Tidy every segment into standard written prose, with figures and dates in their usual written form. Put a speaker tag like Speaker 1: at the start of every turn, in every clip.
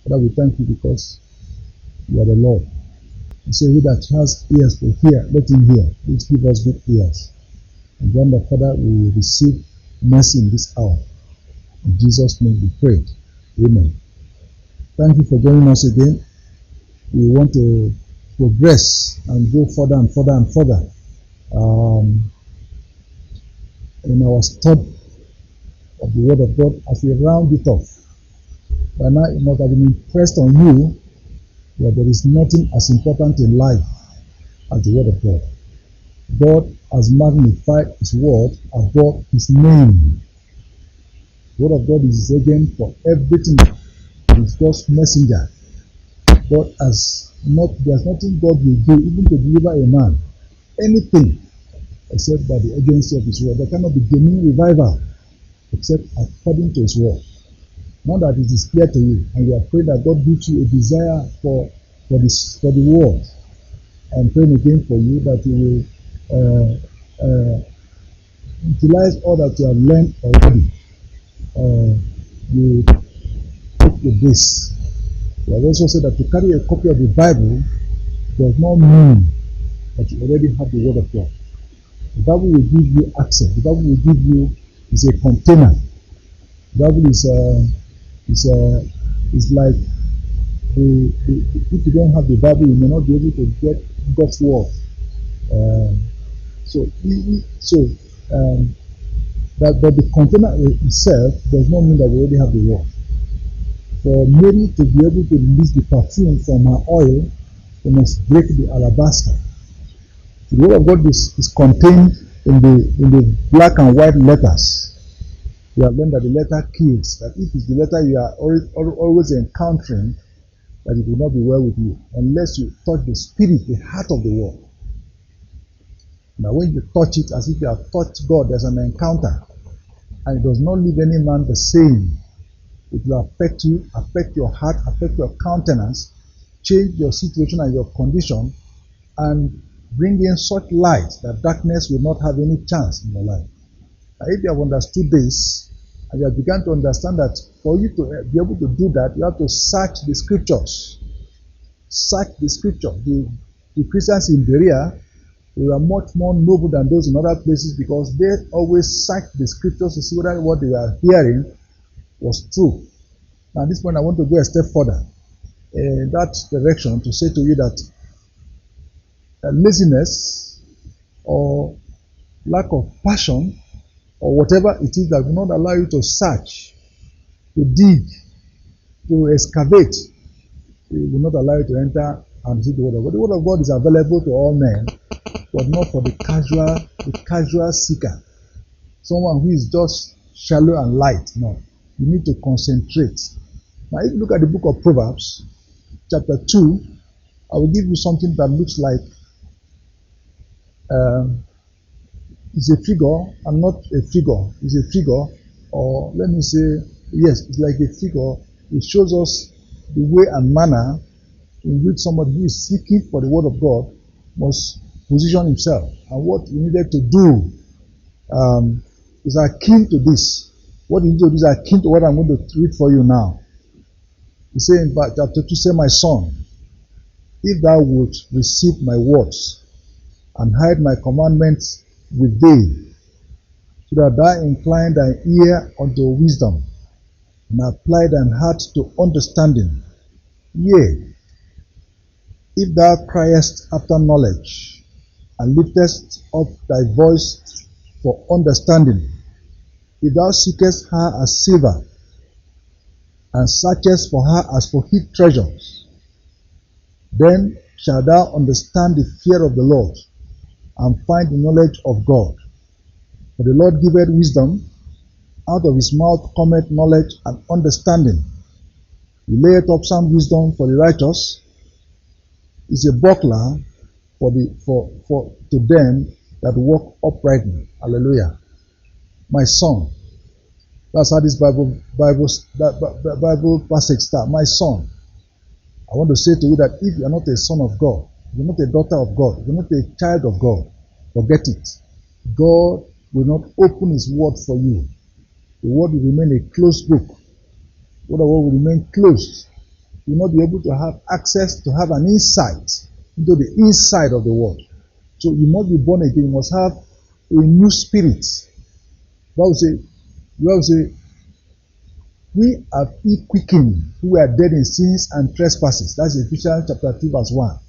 Speaker 1: Father, we thank you because you are the Lord. You say, he that has ears to hear, let him hear. Please give us good ears. And then the Father will receive mercy in this hour. In Jesus' name we pray. Amen. Thank you for joining us again. We want to progress and go further and further and further in our study of the Word of God as we round it off. By now it must have been impressed on you that there is nothing as important in life as the Word of God. God has magnified His Word above His name. The Word of God is His agent for everything. It is God's messenger. God has not, there's nothing God will do, even to deliver a man, anything, except by the agency of His Word. There cannot be genuine revival except according to His Word. Now that it is clear to you, and we are praying that God gives you a desire for the Word. I'm praying again for you that you will utilize all that you have learned already. You take the base. We have also said that to carry a copy of the Bible does not mean that you already have the Word of God. The Bible will give you access. The Bible will give you is a container. The Bible is like if you don't have the Bible, you may not be able to get God's word. But the container itself does not mean that we already have the word. For Mary to be able to release the perfume from her oil, we must break the alabaster. The word of God is contained in the black and white letters. We have learned that the letter kills. That if it's the letter you are always encountering, that it will not be well with you unless you touch the spirit, the heart of the word. Now, when you touch it as if you have touched God, there's an encounter, and it does not leave any man the same. It will affect you, affect your heart, affect your countenance, change your situation and your condition, and bring in such light that darkness will not have any chance in your life. Now, if you have understood this, and you have begun to understand that for you to be able to do that, you have to search the scriptures. Search the scripture. The Christians in Berea, they were much more noble than those in other places because they always searched the scriptures to see whether what they were hearing was true. Now, at this point, I want to go a step further in that direction to say to you that laziness or lack of passion or whatever it is that will not allow you to search, to dig, to excavate, it will not allow you to enter and see the Word of God. The Word of God is available to all men, but not for the casual seeker. Someone who is just shallow and light. No. You need to concentrate. Now, if you look at the book of Proverbs, chapter 2, I will give you something that looks like it's a figure and not a figure. It's a figure, or let me say, yes, it's like a figure. It shows us the way and manner in which somebody who is seeking for the Word of God must position himself. And what he needed to do is akin to this. What he needed to do is akin to what I'm going to read for you now. He said in chapter 2, say, my son, if thou wilt receive my words and hide my commandments with thee, so that thou incline thine ear unto wisdom, and apply thine heart to understanding. Yea, if thou criest after knowledge, and liftest up thy voice for understanding, if thou seekest her as silver, and searchest for her as for hid treasures, then shalt thou understand the fear of the Lord, and find the knowledge of God. For the Lord giveth wisdom, out of his mouth cometh knowledge and understanding. He layeth up some wisdom for the righteous, is a buckler for to them that walk uprightly. Hallelujah. My son, that's how this Bible passage starts. My son, I want to say to you that if you are not a son of God, if you're not a daughter of God, if you're not a child of God, forget it. God will not open his word for you. The word will remain a closed book. The word will remain closed. You will not be able to have access to have an insight into the inside of the world. So you must be born again. You must have a new spirit. The Bible say, we have he quickened who were dead in sins and trespasses. That's Ephesians chapter 2 verse 1.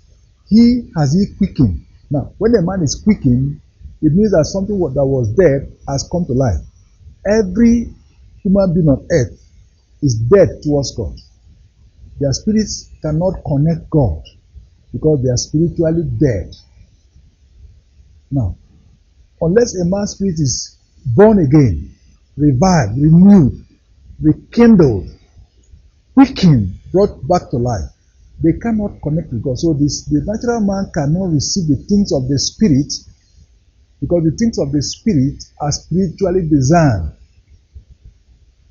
Speaker 1: He has he quickened. Now, when a man is quickened, it means that something that was dead has come to life. Every human being on earth is dead towards God. Their spirits cannot connect God because they are spiritually dead. Now, unless a man's spirit is born again, revived, renewed, rekindled, quickened, brought back to life, they cannot connect with God. So the natural man cannot receive the things of the spirit because the things of the spirit are spiritually designed.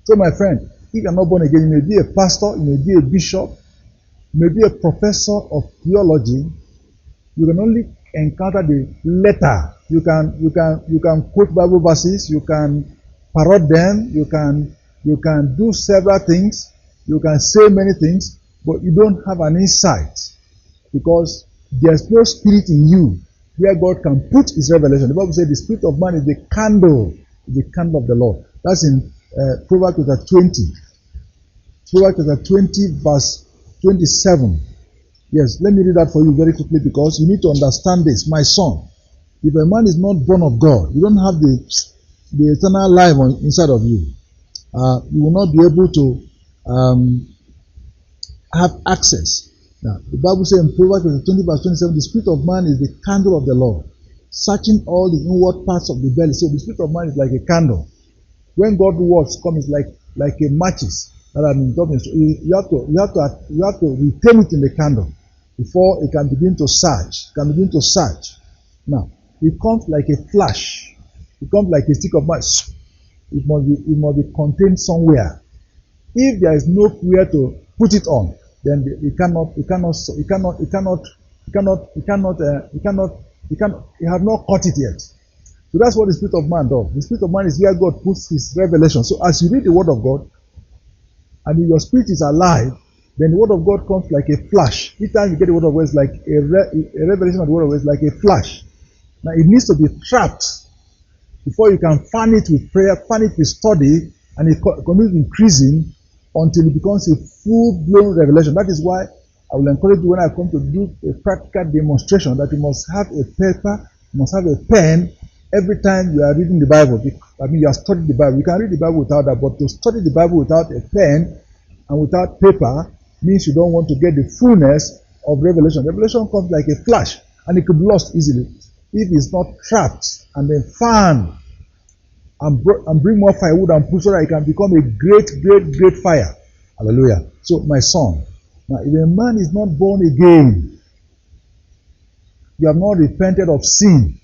Speaker 1: So my friend, if you are not born again, you may be a pastor, you may be a bishop, you may be a professor of theology. You can only encounter the letter. You can quote Bible verses, you can parrot them, you can do several things, you can say many things, but you don't have an insight because there's no spirit in you where God can put his revelation. The Bible says the spirit of man is the candle of the Lord. That's in Proverbs chapter 20. Proverbs chapter 20 verse 27. Yes, let me read that for you very quickly because you need to understand this. My son, if a man is not born of God, you don't have the eternal life inside of you. You will not be able to have access. Now, the Bible says in Proverbs 20 verse 27, the spirit of man is the candle of the Lord, searching all the inward parts of the belly. So the spirit of man is like a candle. When God's words come, it's like a matches that are in God. You have to retain it in the candle before it can begin to search. Now, it comes like a flash. It comes like a stick of match. It must be contained somewhere. If there is nowhere to put it on, then you have not caught it yet. So that's what the spirit of man does. The spirit of man is where God puts his revelation. So as you read the word of God, and if your spirit is alive, then the word of God comes like a flash. Each time you get the word of God, it's like a revelation of the word of God is like a flash. Now it needs to be trapped before you can fan it with prayer, fan it with study, and it continues increasing until it becomes a full-blown revelation. That is why I will encourage you when I come to do a practical demonstration that you must have a paper, you must have a pen every time you are reading the Bible. I mean, you are studying the Bible. You can read the Bible without that, but to study the Bible without a pen and without paper means you don't want to get the fullness of revelation. Revelation comes like a flash, and it could be lost easily if it's not trapped and then fanned and bring more firewood and put so that it can become a great fire. Hallelujah. So, my son, now if a man is not born again, you have not repented of sin,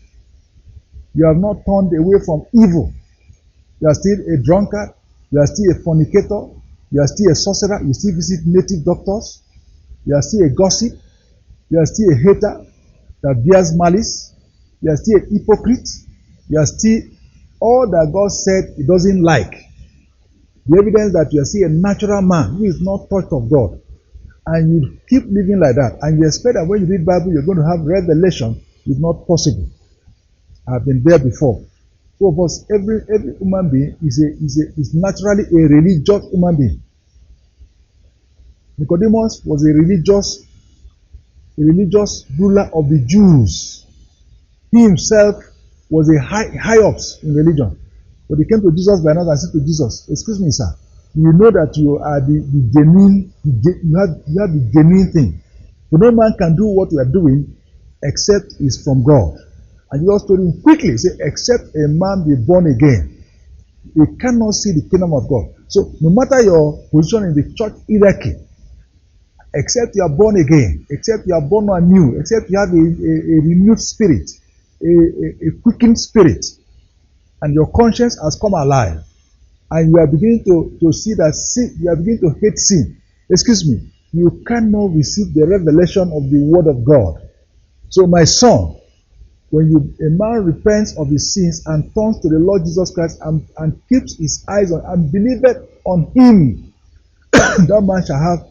Speaker 1: you have not turned away from evil, you are still a drunkard, you are still a fornicator, you are still a sorcerer, you still visit native doctors, you are still a gossip, you are still a hater that bears malice, you are still a hypocrite, you are still all that God said he doesn't like. The evidence that you are still a natural man who is not touched of God, and you keep living like that, and you expect that when you read Bible you're going to have revelation, is not possible. I've been there before. So of us, every human being is naturally a religious human being. Nicodemus was a religious ruler of the Jews. He himself was a high ups in religion. But he came to Jesus by night and said to Jesus, "Excuse me, sir, you know that you are the genuine, you have the genuine thing. For no man can do what you are doing except it's from God." And Jesus told him quickly, say, "Except a man be born again, he cannot see the kingdom of God." So no matter your position in the church hierarchy, except you are born again, except you are born anew, except you have a renewed spirit, a quickened spirit, and your conscience has come alive, and you are beginning to see that sin, you are beginning to hate sin. Excuse me, you cannot receive the revelation of the word of God. So my son, when a man repents of his sins and turns to the Lord Jesus Christ and keeps his eyes on and believeth on him, that man shall have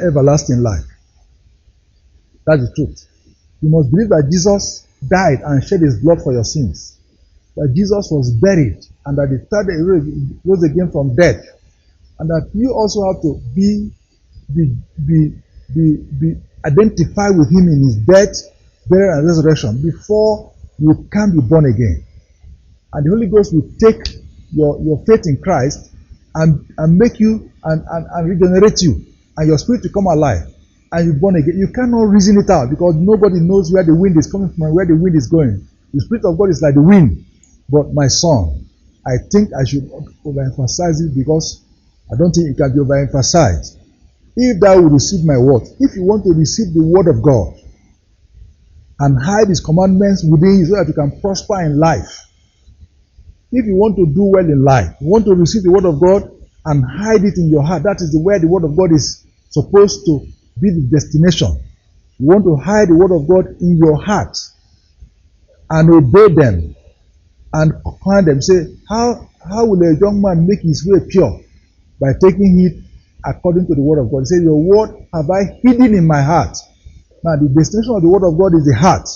Speaker 1: everlasting life. That's the truth. You must believe that Jesus died and shed his blood for your sins. That Jesus was buried and that the third day he rose again from death. And that you also have to be identified with him in his death, burial, and resurrection before you can be born again. And the Holy Ghost will take your faith in Christ and make you and regenerate you, and your spirit will come alive, and you're born again. You cannot reason it out because nobody knows where the wind is coming from and where the wind is going. The Spirit of God is like the wind. But my son, I think I should overemphasize it because I don't think it can be overemphasized. If thou will receive my word, if you want to receive the word of God and hide his commandments within you so that you can prosper in life, if you want to do well in life, you want to receive the word of God and hide it in your heart, that is where the word of God is supposed to be the destination. You want to hide the word of God in your heart and obey them and command them. Say, how will a young man make his way pure? By taking it according to the word of God. He says, your word have I hidden in my heart. Now the destination of the word of God is the heart.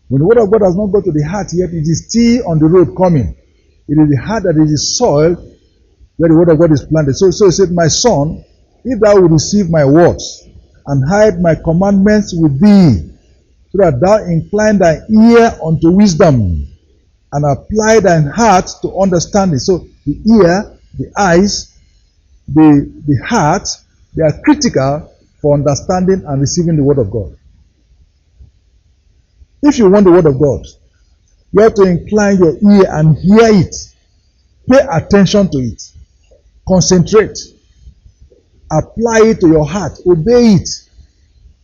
Speaker 1: When the word of God has not got to the heart yet, it is still on the road coming. It is the heart that is the soil where the word of God is planted. So he said, my son, if thou will receive my words and hide my commandments with thee, so that thou incline thy ear unto wisdom and apply thine heart to understanding. So the ear, the eyes, the heart, they are critical for understanding and receiving the word of God. If you want the word of God, you have to incline your ear and hear it. Pay attention to it. Concentrate. Apply it to your heart. Obey it.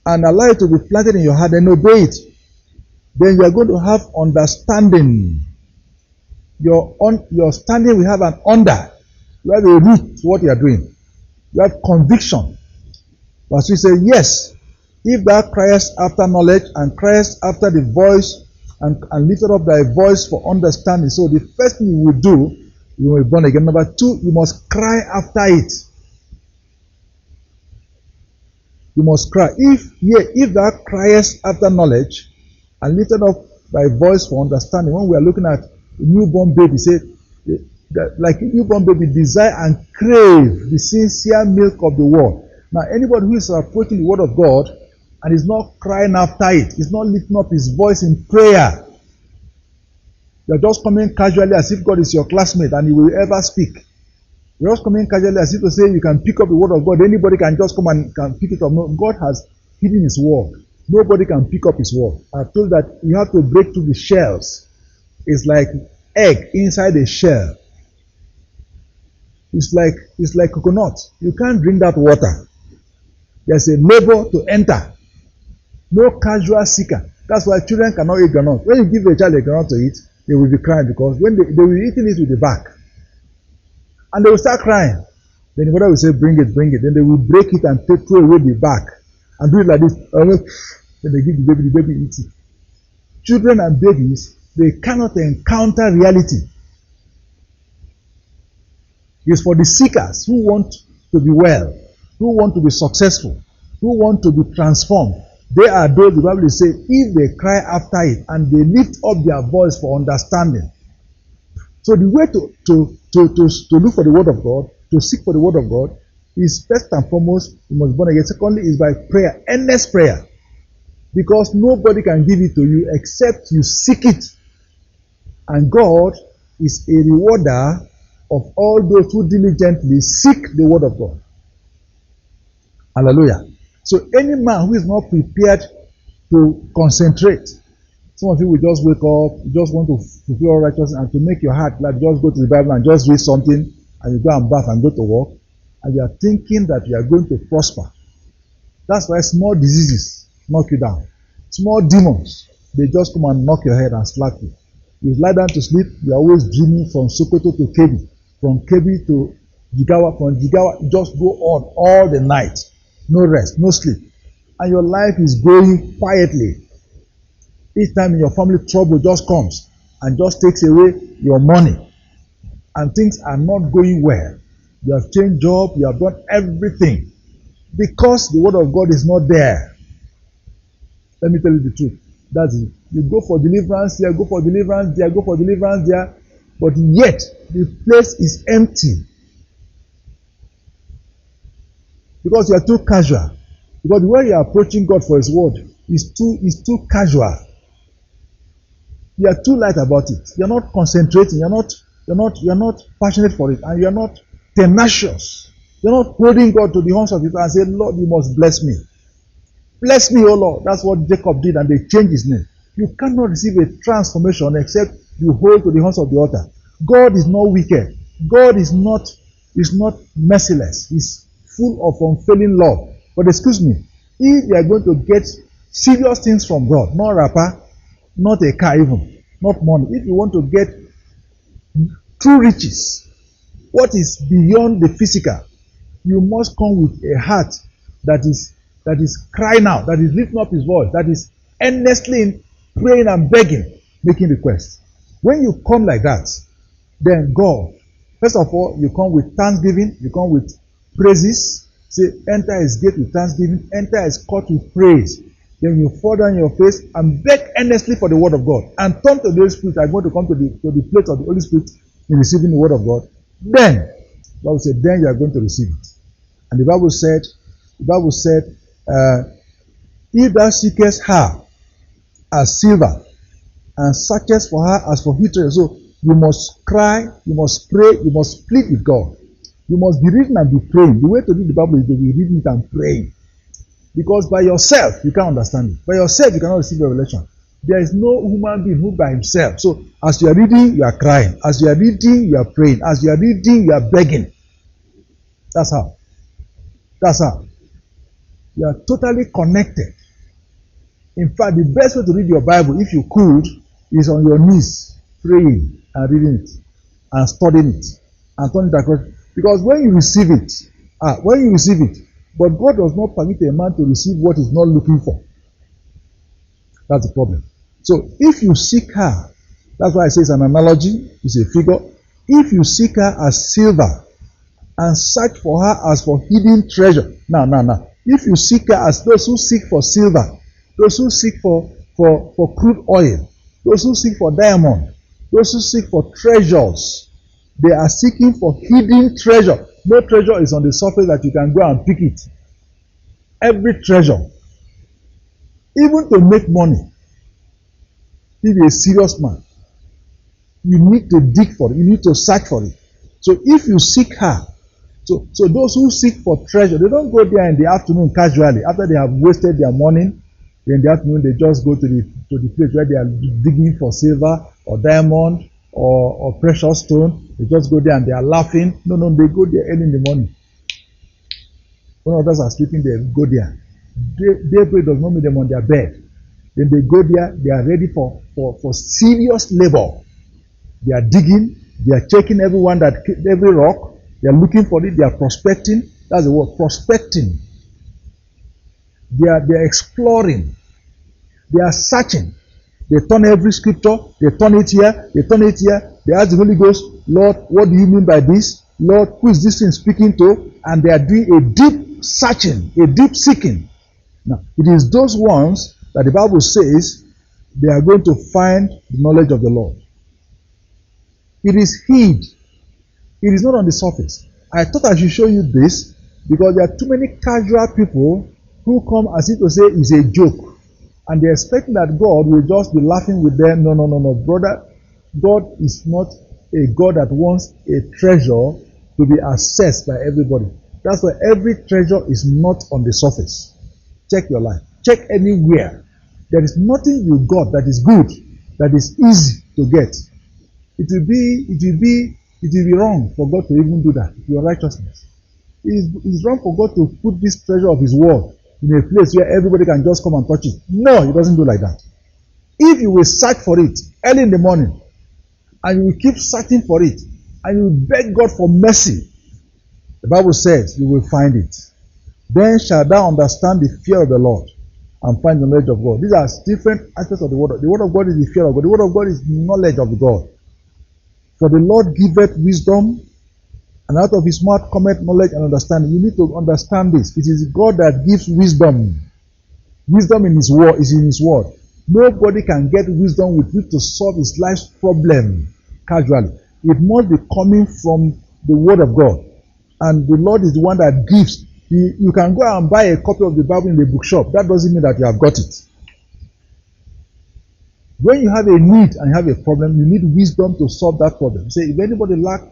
Speaker 1: And allow it to be planted in your heart and obey it. Then you are going to have understanding. Your standing will have an under. You have a root to what you are doing. You have conviction. Verse 3 says, yes, if thou criest after knowledge and criest after the voice and lifted up thy voice for understanding. So the first thing you will do, you will be born again. Number 2, you must cry after it. You must cry. If thou criest after knowledge and lifted up thy voice for understanding. When we are looking at a newborn baby, say, like a newborn baby, desire and crave the sincere milk of the word. Now, anybody who is approaching the word of God and is not crying after it, is not lifting up his voice in prayer, you're just coming casually as if God is your classmate and he will ever speak. You're just coming casually as if to say you can pick up the word of God. Anybody can just come and can pick it up. No, God has hidden his word. Nobody can pick up his word. I've told that you have to break through the shells. It's like egg inside a shell. It's like coconut. You can't drink that water. There's a labor to enter. No casual seeker. That's why children cannot eat granite. When you give a child a granite to eat, they will be crying because when they will be eating it with the back. And they will start crying. Then the mother will say, bring it, bring it. Then they will break it and throw away the back. And do it like this. Then they give the baby eats it. Children and babies, they cannot encounter reality. It's for the seekers who want to be well, who want to be successful, who want to be transformed. They are those, the Bible says, if they cry after it and they lift up their voice for understanding. So the way to look for the word of God, to seek for the word of God, is first and foremost, you must be born again. Secondly, is by prayer, endless prayer. Because nobody can give it to you except you seek it. And God is a rewarder of all those who diligently seek the word of God. Hallelujah. So any man who is not prepared to concentrate, some of you will just wake up, you just want to fulfill all righteousness and to make your heart like just go to the Bible and just read something and you go and bath and go to work and you are thinking that you are going to prosper. That's why small diseases knock you down. Small demons, they just come and knock your head and slap you. You lie down to sleep, you are always dreaming from Sokoto to Kebbi, from Kebbi to Jigawa, from Jigawa, just go on all the night. No rest, no sleep. And your life is going quietly. Each time your family trouble just comes and just takes away your money. And things are not going well. You have changed job, you have done everything. Because the word of God is not there. Let me tell you the truth. That's it. You go for deliverance here, go for deliverance there, go for deliverance there, but yet the place is empty. Because you are too casual. Because the way you are approaching God for His word is too casual. You are too light about it. You are not concentrating. You are not passionate for it, and you are not tenacious. You are not holding God to the horns of it and say, Lord, you must bless me. Bless me, O Lord. That's what Jacob did, and they changed his name. You cannot receive a transformation except you hold to the horns of the altar. God is not wicked. God is not merciless. He's full of unfailing love. But excuse me, if you are going to get serious things from God, not rapper, not a car even, not money. If you want to get true riches, what is beyond the physical, you must come with a heart that is crying out, that is lifting up his voice, that is earnestly praying and begging, making requests. When you come like that, then God, first of all, you come with thanksgiving, you come with praises. Say, enter his gate with thanksgiving, enter his court with praise. Then you fall down your face and beg earnestly for the word of God, and turn to the Holy Spirit. I'm going to come to the place of the Holy Spirit in receiving the word of God. Then, the Bible said, then you are going to receive it. And the Bible said, if thou seekest her as silver, and searchest for her as for heat treasure. So you must cry, you must pray, you must plead with God. You must be reading and be praying. The way to read the Bible is to be reading it and praying. Because by yourself, you can't understand it. By yourself, you cannot receive revelation. There is no human being who by himself. So as you are reading, you are crying. As you are reading, you are praying. As you are reading, you are begging. That's how. That's how. You are totally connected. In fact, the best way to read your Bible, if you could, is on your knees, praying and reading it, and studying it, and turning it across. Because when you receive it, but God does not permit a man to receive what he's not looking for. That's the problem. So if you seek her, that's why I say it's an analogy, it's a figure. If you seek her as silver and search for her as for hidden treasure. Now. If you seek her as those who seek for silver, those who seek for crude oil, those who seek for diamond, those who seek for treasures, they are seeking for hidden treasure. No treasure is on the surface that you can go and pick it. Every treasure, even to make money, if you're a serious man, you need to dig for it. You need to search for it. So if you seek her, so those who seek for treasure, they don't go there in the afternoon casually. After they have wasted their morning, in the afternoon they just go to the place where they are digging for silver or diamond or precious stone. They just go there and they are laughing. No, they go there early in the morning. When others are sleeping, they go there. Daybreak does not meet them on their bed. Then they go there, they are ready for serious labor. They are digging, they are checking every rock, they are looking for it, they are prospecting. That's the word, prospecting. They are exploring, they are searching. They turn every scripture, they turn it here, they ask the Holy Ghost, Lord, what do you mean by this? Lord, who is this thing speaking to? And they are doing a deep searching, a deep seeking. Now, it is those ones that the Bible says they are going to find the knowledge of the Lord. It is hid. It is not on the surface. I thought I should show you this because there are too many casual people who come as if to say it's a joke. And they're expecting that God will just be laughing with them. No, brother. God is not a God that wants a treasure to be accessed by everybody. That's why every treasure is not on the surface. Check your life. Check anywhere. There is nothing you got that is good, that is easy to get. It will be wrong for God to even do that. Your righteousness. It is wrong for God to put this treasure of His word in a place where everybody can just come and touch it. No, He doesn't do like that. If you will search for it early in the morning, and you will keep searching for it, and you will beg God for mercy, the Bible says you will find it. Then shalt thou understand the fear of the Lord and find the knowledge of God. These are different aspects of the word. The word of God is the fear of God. The word of God is knowledge of God. For the Lord giveth wisdom, And out of his mouth cometh knowledge and understanding. You need to understand this. It is God that gives wisdom. Wisdom in his word is in his word. Nobody can get wisdom with which to solve his life's problem casually. It must be coming from the word of God. And the Lord is the one that gives. You can go and buy a copy of the Bible in the bookshop. That doesn't mean that you have got it. When you have a need and you have a problem, you need wisdom to solve that problem. Say, if anybody lack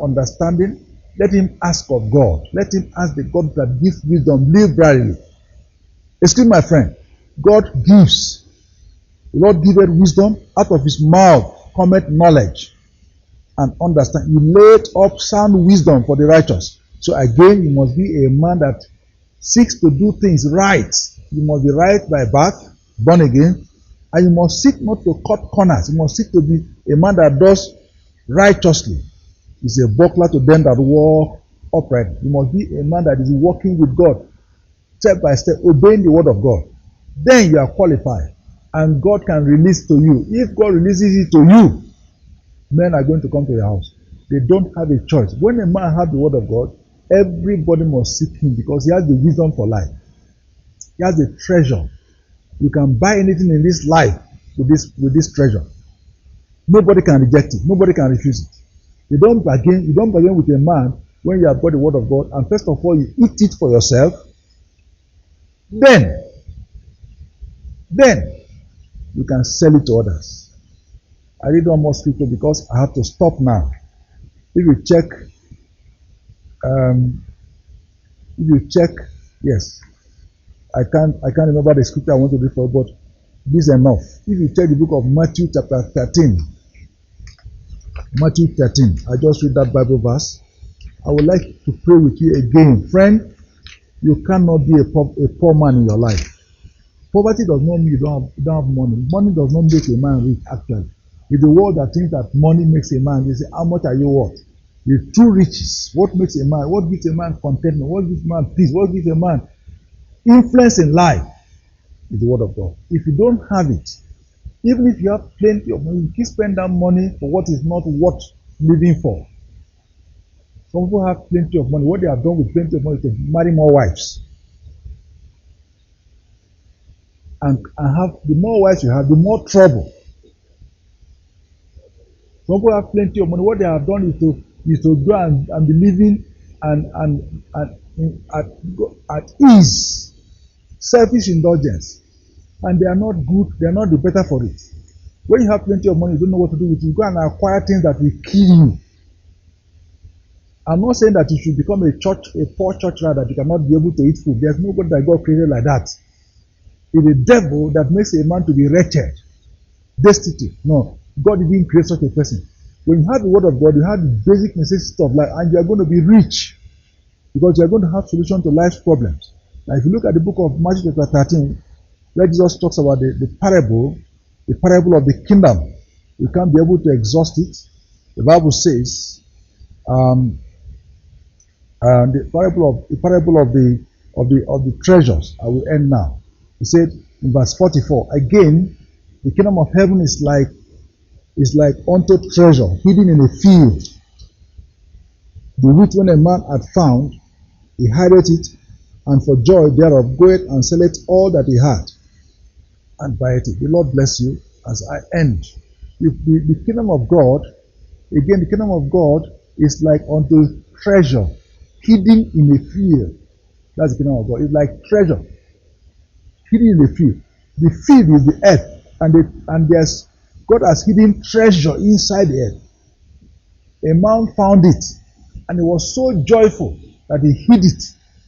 Speaker 1: understanding, let him ask of God. Let him ask the God that gives wisdom liberally. Excuse my friend. God gives. The Lord giveth wisdom. Out of his mouth cometh knowledge and understand. He laid up sound wisdom for the righteous. So again, you must be a man that seeks to do things right. You must be right by birth, born again. And you must seek not to cut corners. You must seek to be a man that does righteously. He's a buckler to them that walk upright. You must be a man that is walking with God, step by step, obeying the word of God. Then you are qualified. And God can release to you. If God releases it to you, men are going to come to your house. They don't have a choice. When a man has the word of God, everybody must seek him because he has the wisdom for life. He has the treasure. You can buy anything in this life with this treasure. Nobody can reject it. Nobody can refuse it. You don't bargain with a man when you have got the word of God, and first of all you eat it for yourself. Then you can sell it to others. I read one more scripture because I have to stop now. If you check, yes, I can't remember the scripture I want to read for, but this is enough. If you check the book of Matthew chapter 13, Matthew 13, I just read that Bible verse. I would like to pray with you again. Friend, you cannot be a poor man in your life. Poverty does not mean you don't have money. Money does not make a man rich, actually. It's the world that thinks that money makes a man. They say, how much are you worth? The true riches, what makes a man, what gives a man contentment, what gives a man peace, what gives a man influence in life is the word of God. If you don't have it, even if you have plenty of money, you keep spending that money for what is not worth living for. Some people have plenty of money. What they have done with plenty of money is to marry more wives. And have the more wives you have, the more trouble. Some people have plenty of money. What they have done is to go and be living at ease, selfish indulgence, and they are not good. They are not the better for it. When you have plenty of money, you don't know what to do with it. You go and acquire things that will kill you. I'm not saying that you should become a poor church rat that you cannot be able to eat food. There's nobody that God created like that. It's the devil that makes a man to be wretched, destitute. No, God didn't create such a person. When you have the word of God, you have the basic necessities of life, and you are going to be rich because you are going to have solution to life's problems. Now, if you look at the book of Matthew chapter 13, where Jesus talks about the parable of the kingdom, we can't be able to exhaust it. The Bible says, the parable of the treasures. I will end now. He said in verse 44, again, the kingdom of heaven is like unto treasure hidden in a field, the which when a man had found, he hideth it, and for joy thereof goeth and selleth all that he had, and buyeth it. The Lord bless you as I end. The kingdom of God, again, the kingdom of God is like unto treasure hidden in a field. That's the kingdom of God. It's like treasure hidden in the field. The field is the earth, and there's God has hidden treasure inside the earth. A man found it, and he was so joyful that he hid it.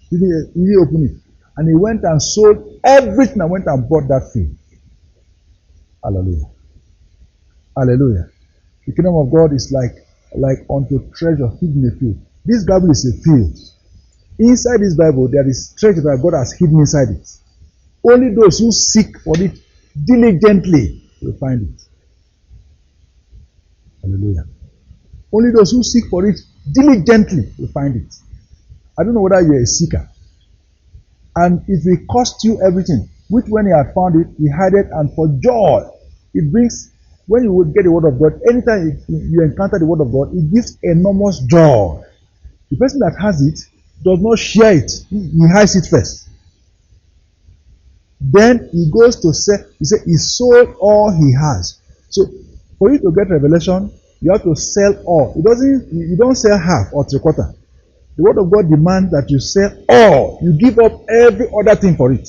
Speaker 1: He didn't open it, and he went and sold everything and went and bought that field. Hallelujah! Hallelujah! The kingdom of God is like unto treasure hidden in a field. This Bible is a field. Inside this Bible, there is treasure that God has hidden inside it. Only those who seek for it diligently will find it. Hallelujah. Only those who seek for it diligently will find it. I don't know whether you're a seeker. And it will cost you everything. Which when he had found it, he hid it, and for joy. It brings, when you would get the word of God, anytime you encounter the word of God, it gives enormous joy. The person that has it does not share it. He hides it first. Then he goes to sell. He said he sold all he has. So for you to get revelation, you have to sell all. You don't sell half or three quarter. The word of God demands that you sell all. You give up every other thing for it.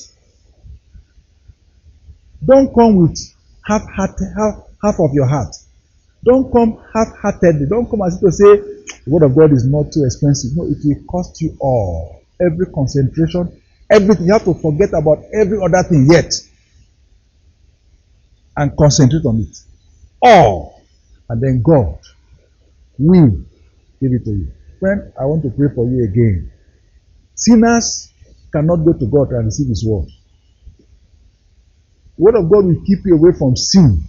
Speaker 1: Don't come with half of your heart. Don't come half-heartedly. Don't come as if to say the word of God is not too expensive. No, it will cost you all. Every concentration, everything. You have to forget about every other thing yet and concentrate on it. All. And then God will give it to you. Friend, I want to pray for you again. Sinners cannot go to God and receive His word. The word of God will keep you away from sin.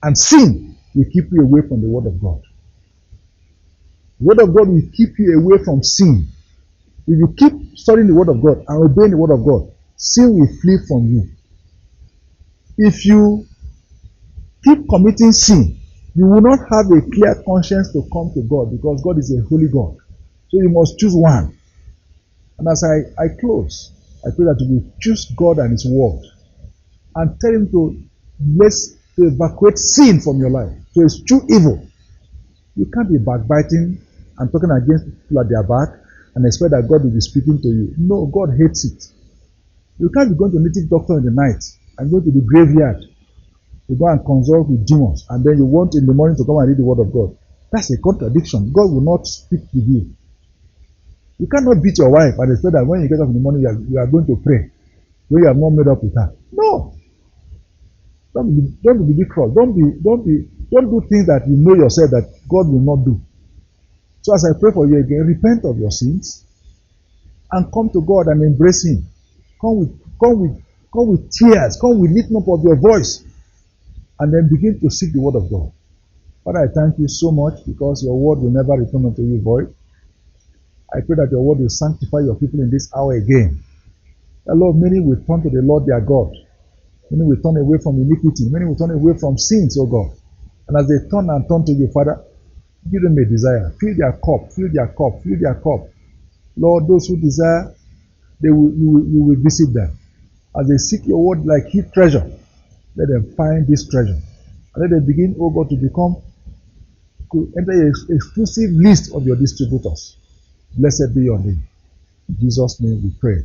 Speaker 1: And sin will keep you away from the word of God. The word of God will keep you away from sin. If you keep studying the word of God and obeying the word of God, sin will flee from you. If you keep committing sin, you will not have a clear conscience to come to God because God is a holy God. So you must choose one. And as I close, I pray that you will choose God and His word and tell Him to evacuate sin from your life. So it's true evil. You can't be backbiting and talking against people at their back and expect that God will be speaking to you. No, God hates it. You can't be going to native doctor in the night and go to the graveyard to go and consult with demons, and then you want in the morning to come and read the word of God. That's a contradiction. God will not speak with you. You cannot beat your wife and expect that when you get up in the morning you are going to pray when you have not made up with her. No. Don't be big cross. Don't do things that you know yourself that God will not do. So as I pray for you again, repent of your sins and come to God and embrace Him. Come with tears. Come with lifting up of your voice. And then begin to seek the word of God. Father, I thank you so much because your word will never return unto you void. I pray that your word will sanctify your people in this hour again. That Lord, many will turn to the Lord their God. Many will turn away from iniquity. Many will turn away from sins, O God. And as they turn to you, Father, give them a desire. Fill their cup, fill their cup, fill their cup. Lord, those who desire, you will visit them. As they seek your word like hid treasure, let them find this treasure. And let them begin, oh God, to enter an exclusive list of your distributors. Blessed be your name. In Jesus' name we pray.